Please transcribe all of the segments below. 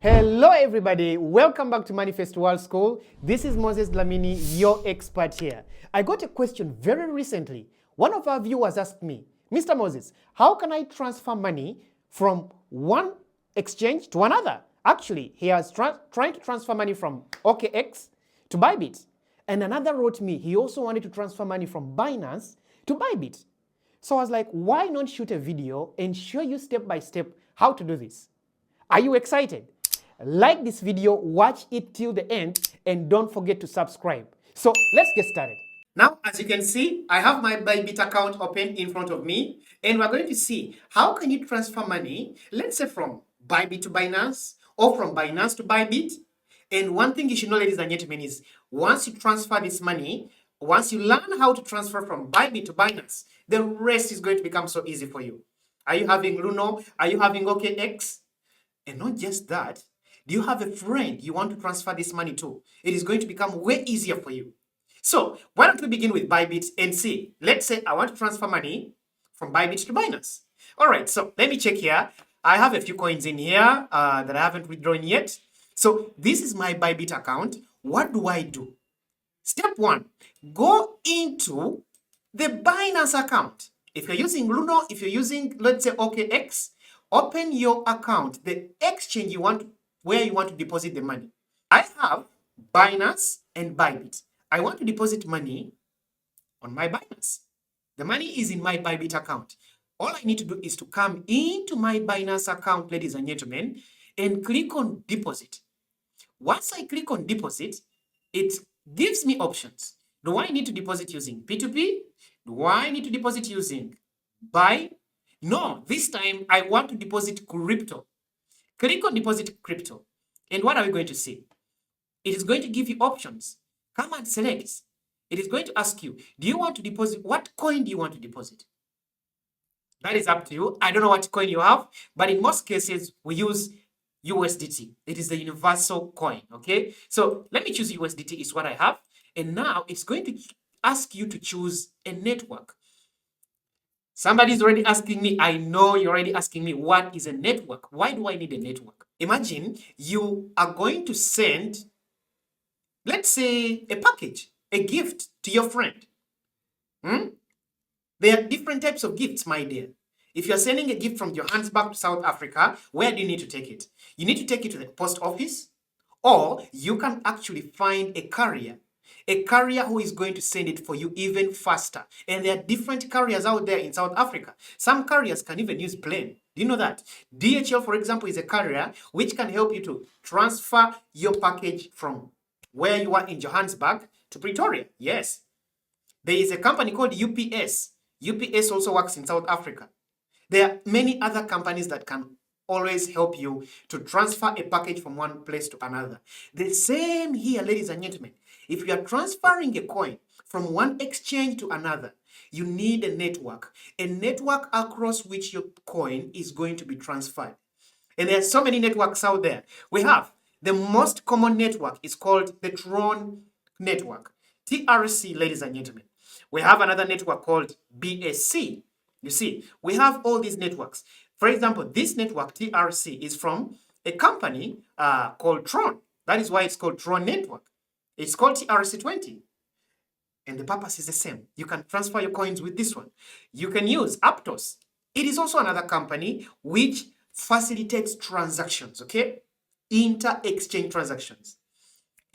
Hello everybody, welcome back to Moneyfest World School. This is Moses Dlamini, your expert here. I got a question very recently. One of our viewers asked me, Mr. Moses, how can I transfer money from one exchange to another? Actually, he was trying to transfer money from OKX to Bybit. And another wrote me, he also wanted to transfer money from Binance to Bybit. So I was like, why not shoot a video and show you step by step how to do this? Are you excited? Like this video, watch it till the end, and don't forget to subscribe. So let's get started. Now, as you can see, I have my Bybit account open in front of me, and we're going to see how can you transfer money, let's say from Bybit to Binance, or from Binance to Bybit. And one thing you should know, ladies and gentlemen, is once you transfer this money, once you learn how to transfer from Bybit to Binance, the rest is going to become so easy for you. Are you having Luno? Are you having OKX? And not just that, do you have a friend you want to transfer this money to? It is going to become way easier for you. So why don't we begin with Bybit and see. Let's say I want to transfer money from Bybit to Binance. All right, so let me check here. I have a few coins in here that I haven't withdrawn yet. So this is my Bybit account. What do I do? Step one, go into the Binance account. If you're using Luno, if you're using, let's say, OKX, open your account, the exchange where you want to deposit the money. I have Binance and Bybit. I want to deposit money on my Binance. The money is in my Bybit account. All I need to do is to come into my Binance account, ladies and gentlemen, and click on deposit. Once I click on deposit, it gives me options. Do I need to deposit using P2P? Do I need to deposit using Buy? No, this time I want to deposit crypto. Click on deposit crypto. And what are we going to see? It is going to give you options. Come and select. It is going to ask you, do you want to deposit? What coin do you want to deposit? That is up to you. I don't know what coin you have, but in most cases, we use USDT. It is the universal coin, okay? So let me choose USDT is what I have. And now it's going to ask you to choose a network. Somebody's already asking me, I know you're already asking me, what is a network? Why do I need a network? Imagine you are going to send, let's say, a package, a gift to your friend. There are different types of gifts, my dear. If you're sending a gift from Johannesburg to South Africa, where do you need to take it? You need to take it to the post office, or you can actually find a carrier who is going to send it for you even faster. And there are different carriers out there in South Africa. Some carriers can even use plane. Do you know that? DHL, for example, is a carrier which can help you to transfer your package from where you are in Johannesburg to Pretoria. Yes. There is a company called UPS. UPS also works in South Africa. There are many other companies that can always help you to transfer a package from one place to another. The same here, ladies and gentlemen. If you are transferring a coin from one exchange to another, you need a network across which your coin is going to be transferred. And there are so many networks out there. We have the most common network is called the Tron network, TRC, ladies and gentlemen. We have another network called BSC. You see, we have all these networks. For example, this network, TRC, is from a company called Tron. That is why it's called Tron Network. It's called TRC20. And the purpose is the same. You can transfer your coins with this one. You can use Aptos. It is also another company which facilitates transactions, okay? Inter-exchange transactions.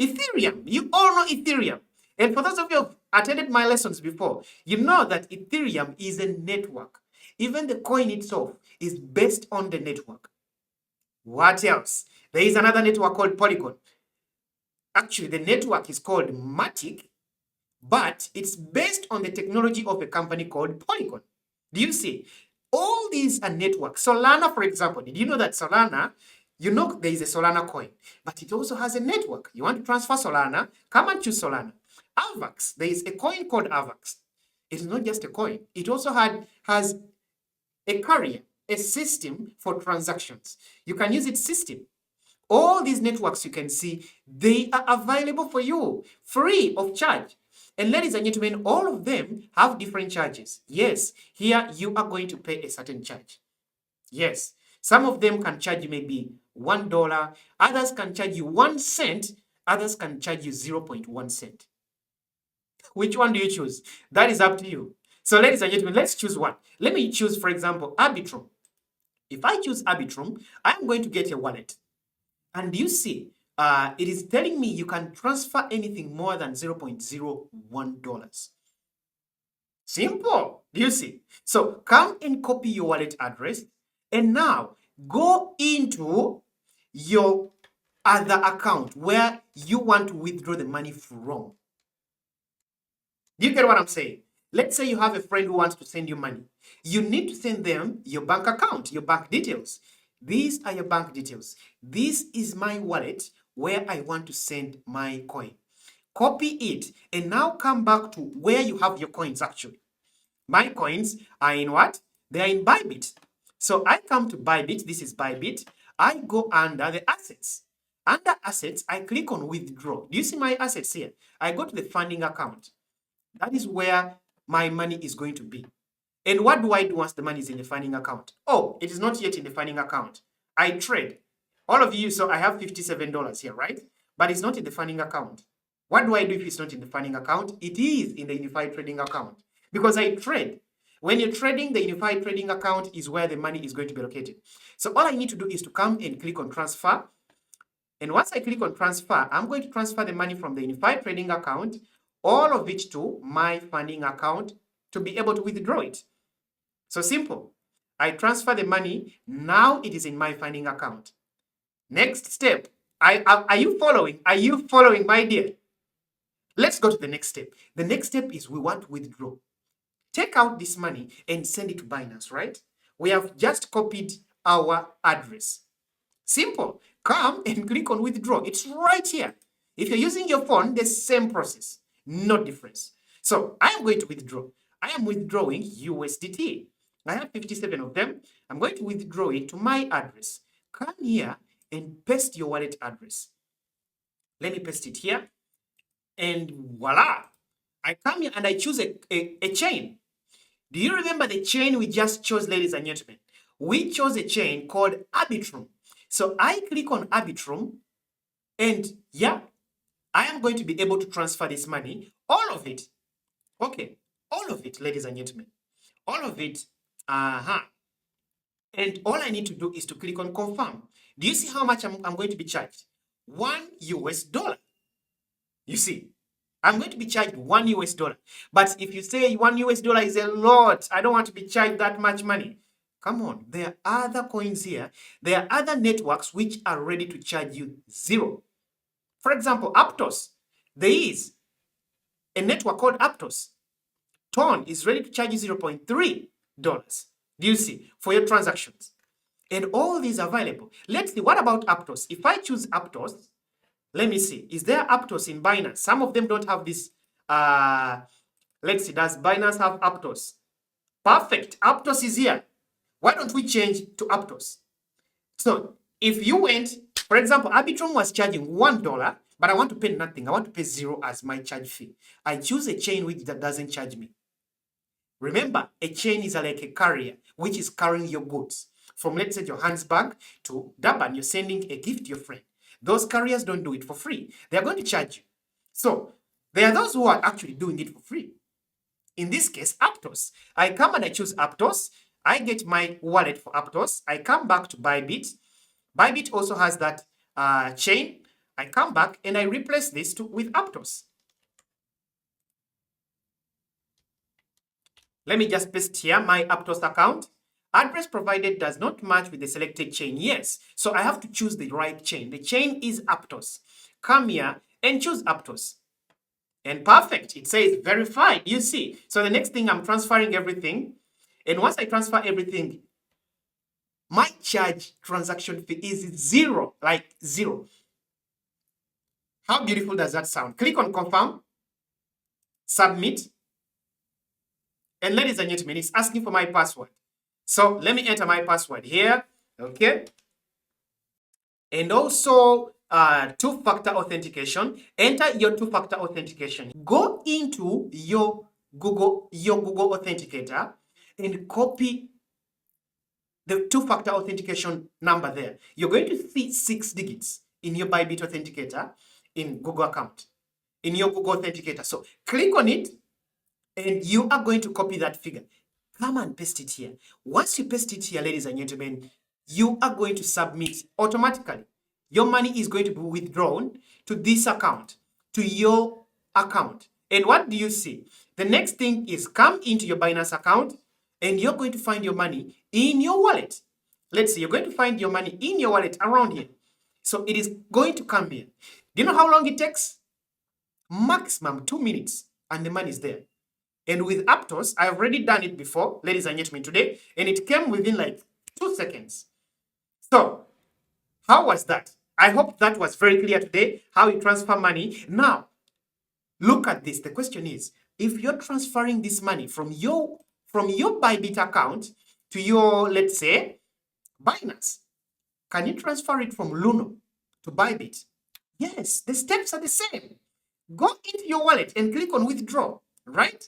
Ethereum. You all know Ethereum. And for those of you who have attended my lessons before, you know that Ethereum is a network. Even the coin itself is based on the network. What else? There is another network called Polygon. Actually, the network is called Matic, but it's based on the technology of a company called Polygon. Do you see? All these are networks. Solana, for example, did you know that Solana, you know there is a Solana coin, but it also has a network. You want to transfer Solana, come and choose Solana. Avax, there is a coin called Avax. It is not just a coin. It also has a carrier, a system for transactions. You can use its system. All these networks you can see, they are available for you, free of charge. And ladies and gentlemen, all of them have different charges. Yes, here you are going to pay a certain charge. Yes, some of them can charge you maybe $1. Others can charge you 1 cent. Others can charge you 0.1 cent. Which one do you choose? That is up to you. So ladies and gentlemen, let's choose one. Let me choose, for example, Arbitrum. If I choose Arbitrum, I'm going to get a wallet. And you see, it is telling me you can transfer anything more than $0.01. Simple. Do you see? So come and copy your wallet address. And now go into your other account where you want to withdraw the money from. Do you get what I'm saying? Let's say you have a friend who wants to send you money. You need to send them your bank account, your bank details. These are your bank details. This is my wallet where I want to send my coin. Copy it and now come back to where you have your coins actually. My coins are in what? They are in Bybit. So I come to Bybit. This is Bybit. I go under the assets. Under assets, I click on withdraw. Do you see my assets here? I go to the funding account. That is where my money is going to be. And what do I do once the money is in the funding account? Oh, it is not yet in the funding account. I trade. All of you, so I have $57 here, right? But it's not in the funding account. What do I do if it's not in the funding account? It is in the unified trading account because I trade. When you're trading, the unified trading account is where the money is going to be located. So all I need to do is to come and click on transfer. And once I click on transfer, I'm going to transfer the money from the unified trading account, all of it to my funding account to be able to withdraw it. So simple. I transfer the money. Now it is in my funding account. Next step. Are you following? Are you following, my dear? Let's go to the next step. The next step is we want to withdraw. Take out this money and send it to Binance, right? We have just copied our address. Simple. Come and click on withdraw. It's right here. If you're using your phone, the same process. No difference. So I am going to withdraw. I am withdrawing USDT. I have 57 of them. I'm going to withdraw it to my address. Come here and paste your wallet address. Let me paste it here. And voila. I come here and I choose a chain. Do you remember the chain we just chose, ladies and gentlemen? We chose a chain called Arbitrum. So I click on Arbitrum and yeah, I am going to be able to transfer this money, all of it. Okay, all of it, ladies and gentlemen. All of it. And all I need to do is to click on confirm. Do you see how much I'm going to be charged? $1. You see, I'm going to be charged $1. But if you say $1 is a lot, I don't want to be charged that much money. Come on, there are other coins here. There are other networks which are ready to charge you $0. For example, Aptos. There is a network called Aptos. Ton is ready to charge you $0.3. Do you see? For your transactions. And all these are available. Let's see, what about Aptos? If I choose Aptos, let me see. Is there Aptos in Binance? Some of them don't have this. Let's see, does Binance have Aptos? Perfect. Aptos is here. Why don't we change to Aptos? So if you went, for example, Arbitrum was charging $1, but I want to pay nothing. I want to pay 0 as my charge fee. I choose a chain which that doesn't charge me. Remember, a chain is like a carrier which is carrying your goods. From, let's say, Johannesburg to Durban, you're sending a gift to your friend. Those carriers don't do it for free. They are going to charge you. So there are those who are actually doing it for free. In this case, Aptos. I come and I choose Aptos. I get my wallet for Aptos. I come back to Bybit. Bybit also has that chain. I come back and I replace this with Aptos. Let me just paste here my Aptos account. Address provided does not match with the selected chain. Yes, so I have to choose the right chain. The chain is Aptos. Come here and choose Aptos. And perfect. It says verified. You see. So the next thing, I'm transferring everything. And once I transfer everything, my charge transaction fee is 0, like 0. How beautiful does that sound? Click on confirm, submit. And ladies and gentlemen, it's asking for my password. So let me enter my password here. Okay. And also two-factor authentication. Enter your two-factor authentication. Go into your Google Authenticator and copy the two-factor authentication number there. You're going to see 6 digits in your Bybit authenticator in Google account, in your Google authenticator. So click on it and you are going to copy that figure. Come and paste it here. Once you paste it here, ladies and gentlemen, you are going to submit automatically. Your money is going to be withdrawn to this account, to your account. And what do you see? The next thing is come into your Binance account and you're going to find your money in your wallet. Let's see, you're going to find your money in your wallet around here. So it is going to come here. Do you know how long it takes? Maximum 2 minutes and the money is there. And with Aptos, I've already done it before, ladies and gentlemen, today, and it came within like 2 seconds. So, how was that? I hope that was very clear today, how you transfer money. Now, look at this. The question is, if you're transferring this money from your Bybit account to your, let's say, Binance, can you transfer it from Luno to Bybit? Yes, the steps are the same. Go into your wallet and click on withdraw, right?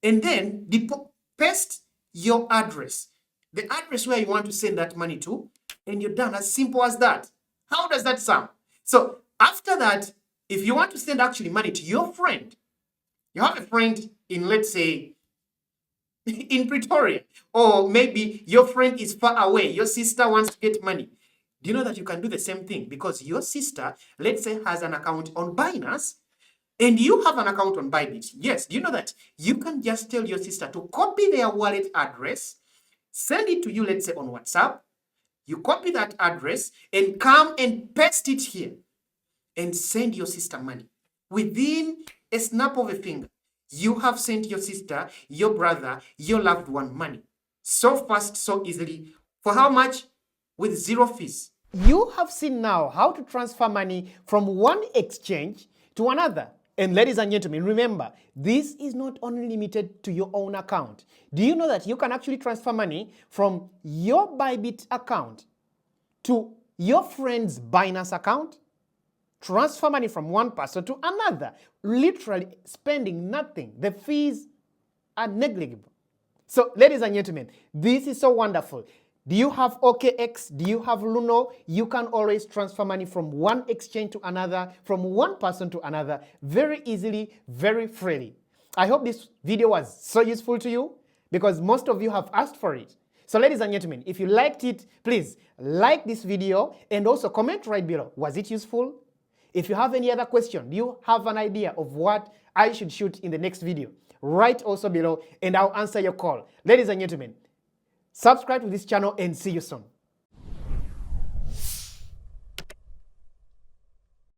And then paste your address, the address where you want to send that money to, and you're done. As simple as that. How does that sound? So after that, if you want to send actually money to your friend, you have a friend in, let's say, in Pretoria, or maybe your friend is far away, your sister wants to get money. Do you know that you can do the same thing? Because your sister, let's say, has an account on Binance, and you have an account on Bybit. Yes, do you know that you can just tell your sister to copy their wallet address, send it to you, let's say, on WhatsApp. You copy that address and come and paste it here and send your sister money. Within a snap of a finger, you have sent your sister, your brother, your loved one money. So fast, so easily. For how much? With 0 fees. You have seen now how to transfer money from one exchange to another. And ladies and gentlemen, remember, this is not only limited to your own account. Do you know that you can actually transfer money from your Bybit account to your friend's Binance account? Transfer money from one person to another, literally spending nothing. The fees are negligible. So, ladies and gentlemen, this is so wonderful. Do you have OKX? Do you have Luno? You can always transfer money from one exchange to another, from one person to another, very easily, very freely. I hope this video was so useful to you because most of you have asked for it. So ladies and gentlemen, if you liked it, please like this video and also comment right below. Was it useful? If you have any other question, do you have an idea of what I should shoot in the next video? Write also below and I'll answer your call. Ladies and gentlemen, subscribe to this channel and see you soon.